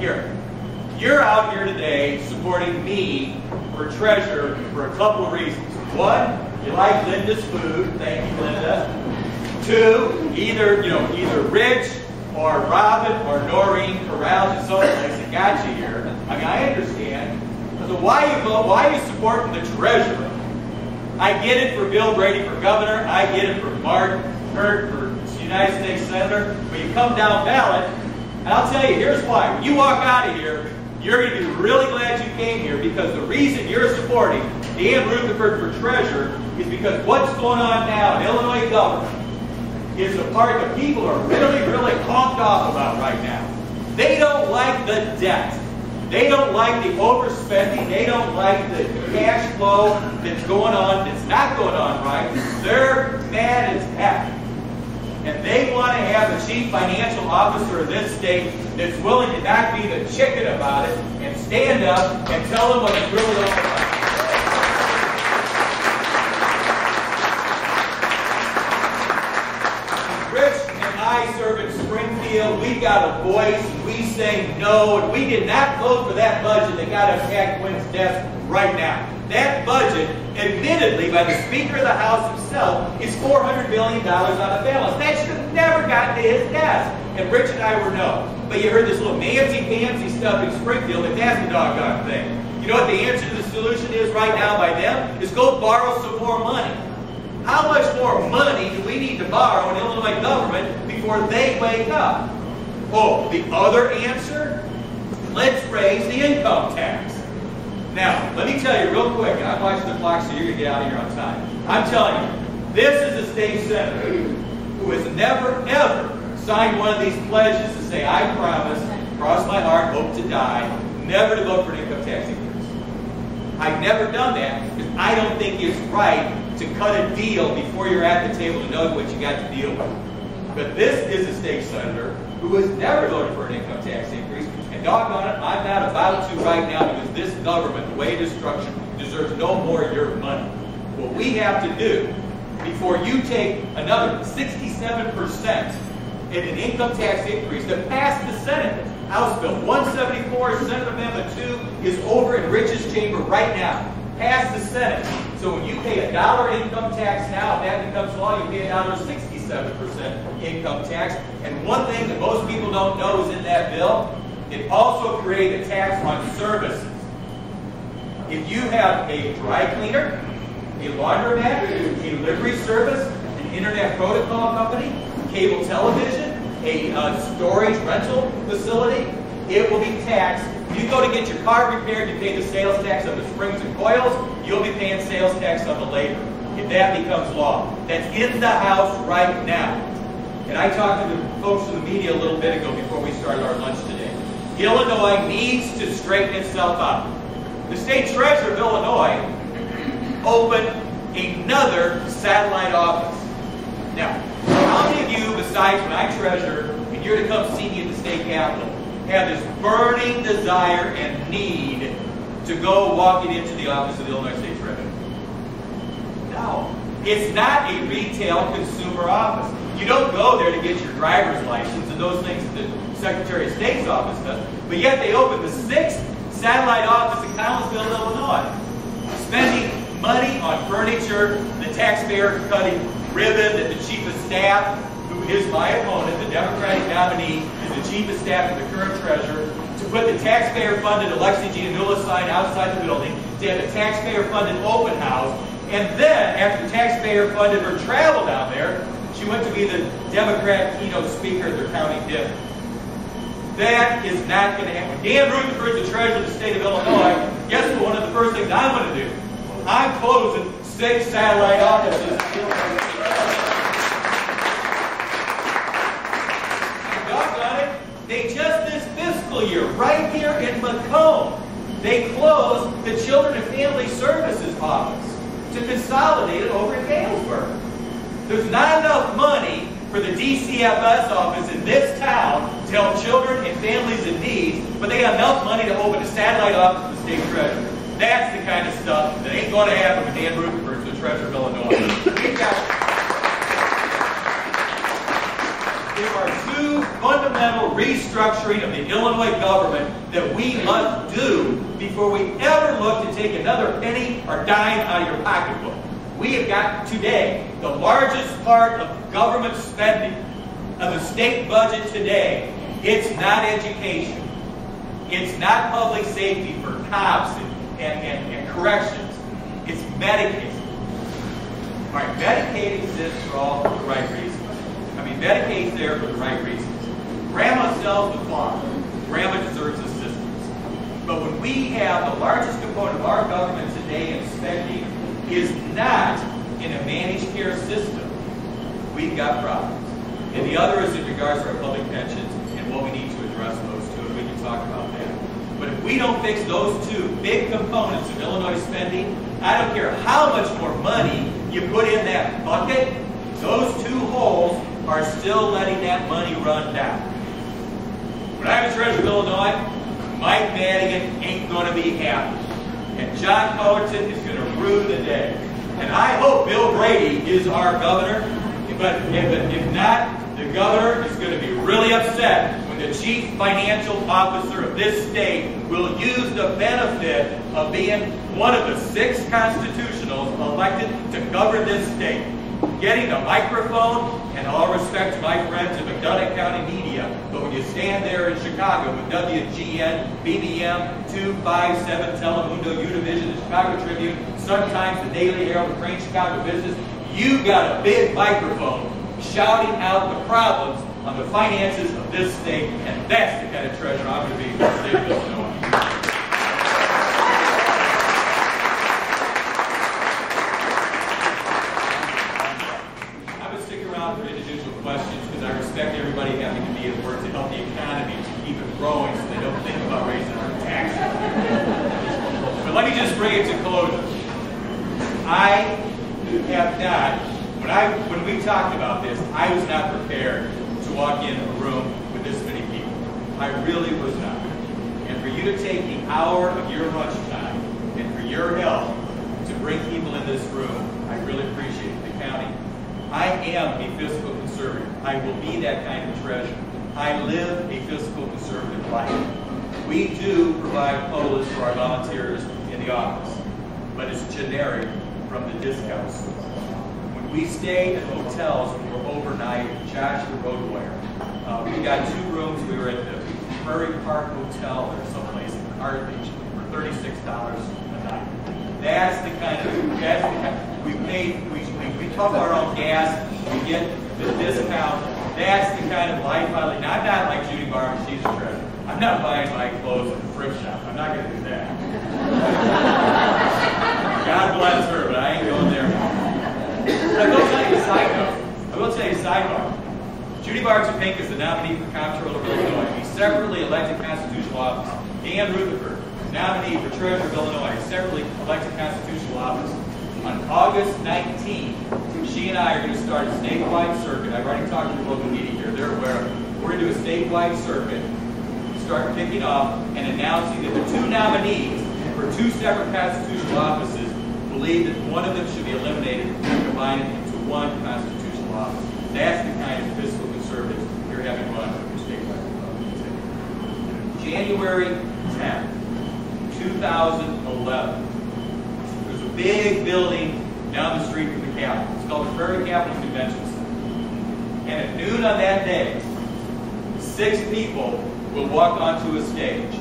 here. You're out here today supporting me for treasurer for a couple of reasons. One, you like Linda's food. Thank you, Linda. Two, either Rich or Robin or Noreen corralled you someplace that got you here. I mean, I understand. So why are you supporting the treasurer? I get it for Bill Brady for governor. I get it for Mark Hurt for United States Senator. But you come down ballot, and I'll tell you, here's why. When you walk out of here, you're going to be really glad you came here, because the reason you're supporting Dan Rutherford for treasurer is because what's going on now in Illinois government is the part that people are really, really honked off about right now. They don't like the debt. They don't like the overspending. They don't like the cash flow that's going on, that's not going on right. They're mad as heck. And they want to have a chief financial officer of this state that's willing to not be the chicken about it and stand up and tell them what it's really all about. Rich and I serve in Springfield. We got a voice. We say no, and we did not vote for that budget that got us at Quinn's desk right now. That budget, admittedly by the Speaker of the House himself, is $400 million on the balance. That should have never gotten to his desk. And Rich and I were no. But you heard this little nancy-pantsy stuff in Springfield, and that's the doggone thing. You know what the answer to the solution is right now by them? Is go borrow some more money. How much more money do we need to borrow in Illinois government before they wake up? Oh, the other answer? Let's raise the income tax. Now, let me tell you real quick, and I'm watching the clock so you're going to get out of here on time. I'm telling you, this is a state senator who has never, ever signed one of these pledges to say, I promise, cross my heart, hope to die, never to vote for an income tax increase. I've never done that because I don't think it's right to cut a deal before you're at the table to know what you got to deal with. But this is a state senator who has never voted for an income tax increase. And doggone it, I'm not about to right now because this government, the way it is structured, deserves no more of your money. What we have to do before you take another 67% in an income tax increase that passed the Senate, House Bill 174, Senate Amendment 2 is over in Rich's chamber right now. Passed the Senate. So when you pay $1 income tax now, if that becomes law, you pay $1.67 income tax. And one thing that most people don't know is in that bill, it also created a tax on services. If you have a dry cleaner, a laundromat, a delivery service, an internet protocol company, cable television, a storage rental facility, it will be taxed. If you go to get your car repaired, you pay the sales tax on the springs and coils, you'll be paying sales tax on the labor. If that becomes law. That's in the House right now. And I talked to the folks in the media a little bit ago before we started our lunch today. Illinois needs to straighten itself out. The state treasurer of Illinois opened another satellite office. Now, how many of you, besides when I'm treasurer, and you're to come see me at the state capitol, have this burning desire and need to go walking into the office of the Illinois State Treasurer? No. It's not a retail consumer office. You don't go there to get your driver's license and those things that the Secretary of State's office does. But yet they opened the 6th satellite office in Collinsville, Illinois. Spending money on furniture, the taxpayer cutting ribbon that the chief of staff, who is my opponent, the Democratic nominee, is the chief of staff of the current treasurer, to put the taxpayer-funded Alexi Giannula sign outside the building, to have a taxpayer-funded open house, and then, after the taxpayer-funded her travel down there, she went to be the Democrat keynote speaker at their county dinner. That is not going to happen. Dan Rutherford is the treasurer of the state of Illinois. Guess what? One of the first things I'm going to do? I'm closing 6 satellite offices. And doggone it, they just this fiscal year, right here in Macomb, they closed the Children and Family Services office to consolidate it over in Galesburg. There's not enough money for the DCFS office in this town to help children and families in need, but they got enough money to open a satellite office of the state treasurer. That's the kind of stuff that ain't going to happen with Dan Rutherford, the treasurer of Illinois. There are two fundamental restructuring of the Illinois government that we must do before we ever look to take another penny or dime out of your pocketbook. We have got today the largest part of government spending of the state budget today. It's not education. It's not public safety for cops and corrections. It's Medicaid. All right, Medicaid exists for all the right reasons. I mean, Medicaid's there for the right reasons. Grandma sells the farm. Grandma deserves assistance. But when we have the largest component of our government today in spending is not in a managed care system, we've got problems. And the other is in regards to our public pensions and what we need to address those two, and we can talk about that. But if we don't fix those two big components of Illinois spending, I don't care how much more money you put in that bucket, those two holes are still letting that money run down. When I was treasurer of Illinois, Mike Madigan ain't going to be happy. And John Cullerton is going to rue the day. And I hope Bill Brady is our governor, but if not, the governor is going to be really upset when the chief financial officer of this state will use the benefit of being one of the 6 constitutionals elected to govern this state. Getting a microphone, and all respect to my friends in McDonough County media, but when you stand there in Chicago with WGN, BBM, 257, Telemundo, Univision, the Chicago Tribune, sometimes the Daily Herald, the Crane Chicago Business, you got a big microphone shouting out the problems on the finances of this state, and that's the kind of treasurer I'm going to be for the state of Illinois. For individual questions, because I respect everybody having to be at work to help the economy to keep it growing so they don't think about raising our taxes. But let me just bring it to closure. I have not, when we talked about this, I was not prepared to walk in a room with this many people. I really was not. And for you to take the hour of your lunch time and for your help to bring people in this room, I really appreciate it. The county, I am a fiscal conservative. I will be that kind of treasurer. I live a fiscal conservative life. We do provide COLAs for our volunteers in the office, but it's generic from the discount store. When we stay at hotels or overnight, Josh the Roadware, we got 2 rooms. We were at the Prairie Park Hotel or someplace in Carthage for $36 a night. That's the kind of, we pump our own gas, we get the discount. That's the kind of life I lead. Now, I'm not like Judy Barber, she's a treasurer. I'm not buying my clothes at the thrift shop. I'm not going to do that. God bless her, but I ain't going there. But I will tell you a side note. I will tell you a sidebar. Judy Barber is the nominee for Comptroller of Illinois. He's separately elected constitutional office. Dan Rutherford, nominee for Treasurer of Illinois, separately elected constitutional office. On August 19th, she and I are going to start a statewide circuit. I've already talked to the local media here. They're aware of it. We're going to do a statewide circuit, start kicking off, and announcing that the 2 nominees for 2 separate constitutional offices believe that one of them should be eliminated and combined into 1 constitutional office. That's the kind of fiscal conservatives you're having run for your statewide Republican. January 10th, 2011. Big building down the street from the Capitol. It's called the Prairie Capitol Convention Center. And at noon on that day, 6 people will walk onto a stage.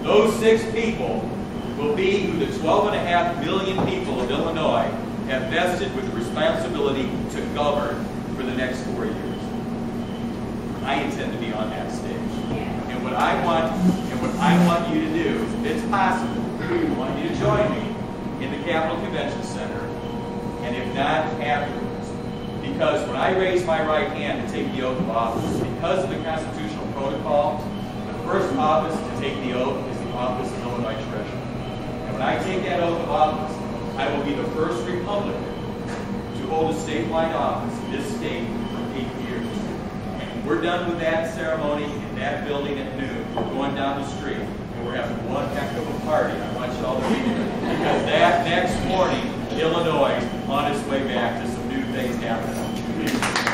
Those 6 people will be who the 12.5 million people of Illinois have vested with the responsibility to govern for the next 4 years. I intend to be on that stage. And what I want you to do is, if it's possible, I want you to join me in the Capitol Convention Center, and if not, afterwards. Because when I raise my right hand to take the oath of office, because of the constitutional protocol, the first office to take the oath is the office of Illinois Treasurer. And when I take that oath of office, I will be the first Republican to hold a statewide office in this state for 8 years. And we're done with that ceremony in that building at noon. We're going down the street. We're having one heck of a party. I want you all to be there. Because that next morning, Illinois is on its way back to some new things happening.